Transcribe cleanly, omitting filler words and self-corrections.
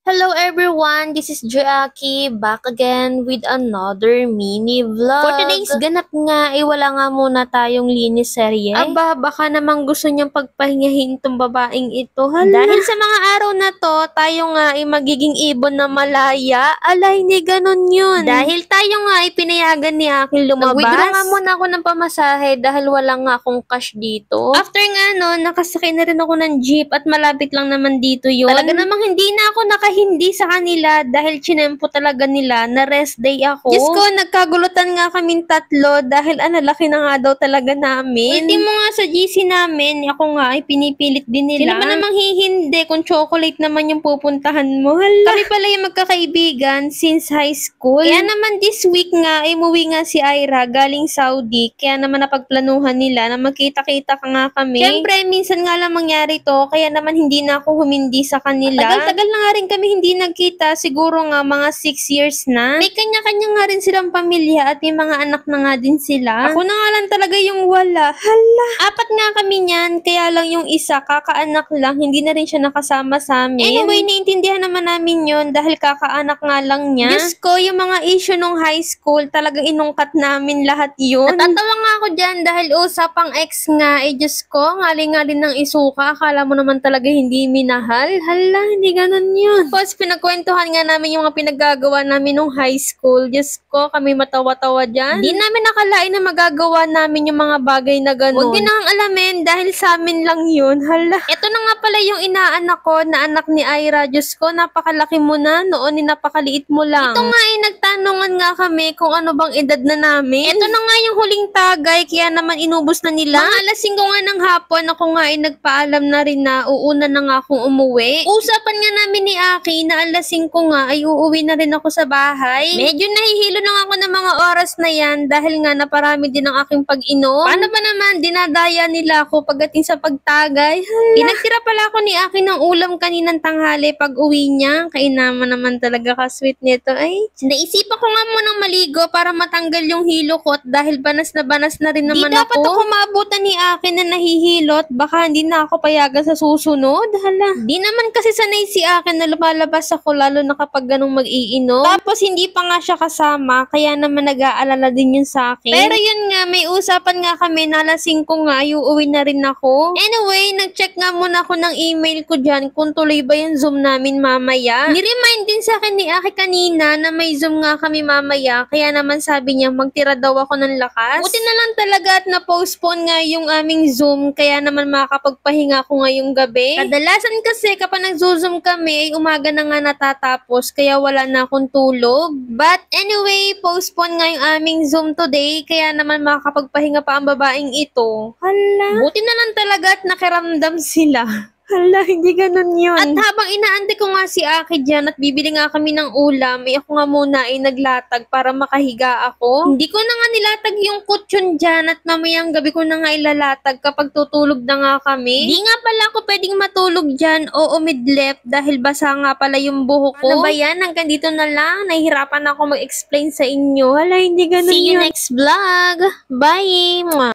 Hello everyone, this is Joaki back again with another mini vlog. For today's ganap nga, wala nga muna tayong linis serye. Aba, baka namang gusto niyang pagpahingahin tong babaeng ito. Hala. Dahil sa mga araw na to, tayo nga ay magiging ibon na malaya. Alay, hindi ganun yun. Dahil tayo nga ay pinayagan ni Aki lumabas. Nag-withdraw nga muna ako ng pamasahe dahil wala nga akong cash dito. After nga nakasakay na rin ako ng jeep at malapit lang naman dito yun. Talaga namang hindi na ako hindi sa kanila dahil chinempo talaga nila na rest day ako. Diyos ko, nagkagulutan nga kaming tatlo dahil laki na nga daw talaga namin. Ultimo nga sa GC namin, ako nga ay pinipilit din nila. Sila pa namang hihindi kung chocolate naman yung pupuntahan mo. Hala. Kami pala yung magkakaibigan since high school. Kaya naman this week nga, ay umuwi nga si Ira galing Saudi. Kaya naman napagplanuhan nila na magkita-kita ka nga kami. Siyempre, minsan nga lang mangyari to, kaya naman hindi na ako humindi sa kanila. Tagal-tagal na nga rin kami hindi nagkita, siguro nga mga 6 years na. May kanya-kanya nga rin silang pamilya at may mga anak na nga din sila. Ako na nga lang talaga yung wala. Hala. 4 nga kami niyan, kaya lang yung isa, kakaanak lang, hindi na rin siya nakasama sa amin. Anyway, naiintindihan naman namin yun dahil kakaanak nga lang niya. Diyos ko, yung mga issue nung high school, talagang inungkat namin lahat yun. Natatawa nga ako dyan dahil usapang ex nga, Diyos ko, ngali-ngali ng isuka, akala mo naman talaga hindi minahal. Hala, hindi ganun yun. Tapos pinagkwentuhan nga namin yung mga pinaggagawa namin nung high school. Diyos ko, kami matawa-tawa dyan. Di namin nakalain na magagawa namin yung mga bagay na ganun. Huwag din nang alamin dahil sa amin lang yun. Hala. Ito na nga pala yung inaanak ko na anak ni Ira. Diyos ko, napakalaki mo na. Noon napakaliit mo lang. Ito nga nagtanungan nga kami kung ano bang edad na namin. Ito na nga yung huling tagay, kaya naman inubos na nila. Mga alas 5 nga ng hapon, ako nga nagpaalam na rin na uuna na nga akong umuwi. Usapan nga namin ni Aki na alas 5 nga ay uuwi na rin ako sa bahay. Medyo nahihilo na ako ng mga oras na yan dahil nga naparami din ang aking pag-inom. Paano ba naman dinadaya nila ako pagdating sa pagtagay? Pinagtira pala ako ni Aki ng ulam kaninang tanghali pag uwi niya. Kainaman naman talaga ka-sweet nito. Ay, naisipan ko nga munang maligo para matanggal yung hilokot dahil banas na rin naman ako. Di dapat ako maabutan ni Aki na nahihilot. Baka hindi na ako payagan sa susunod. Hala. Di naman kasi sanay si Aki na lumalabas ako lalo na kapag ganung mag-iinom. Tapos hindi pa nga siya kasama, kaya naman nag-aalala din yun sa akin. Pero yun nga, may usapan nga kami na alas 5 nga, uuwi na rin ako. Anyway, nag-check nga muna ako ng email ko dyan kung tuloy ba yung Zoom namin mamaya. Ni-remind din sa akin ni Aki kanina na may Zoom nga kami mamaya, kaya naman sabi niya magtira daw ako ng lakas. Buti na lang talaga at na-postpone nga yung aming Zoom, kaya naman makakapagpahinga ako ngayong gabi. Kadalasan kasi kapag nag-Zoom kami, ay umaga na nga natatapos, kaya wala na akong tulog. But anyway, postpone nga yung aming Zoom today, kaya naman makakapagpahinga pa ang babaeng ito. Hala. Buti na lang talaga at nakiramdam sila. Hala, hindi ganun yun. At habang inaantay ko nga si Aki dyan at bibili nga kami ng ulam, ako nga muna naglatag para makahiga ako. Hindi ko na nga nilatag yung kutsyon dyan at mamayang gabi ko na nga ilalatag kapag tutulog na nga kami. Di nga pala ako pwedeng matulog dyan o umidlip dahil basa nga pala yung buhok ko. Ano ba yan? Hanggang dito na lang. Nahihirapan ako mag-explain sa inyo. Hala, hindi ganun yun. See you next vlog. Bye!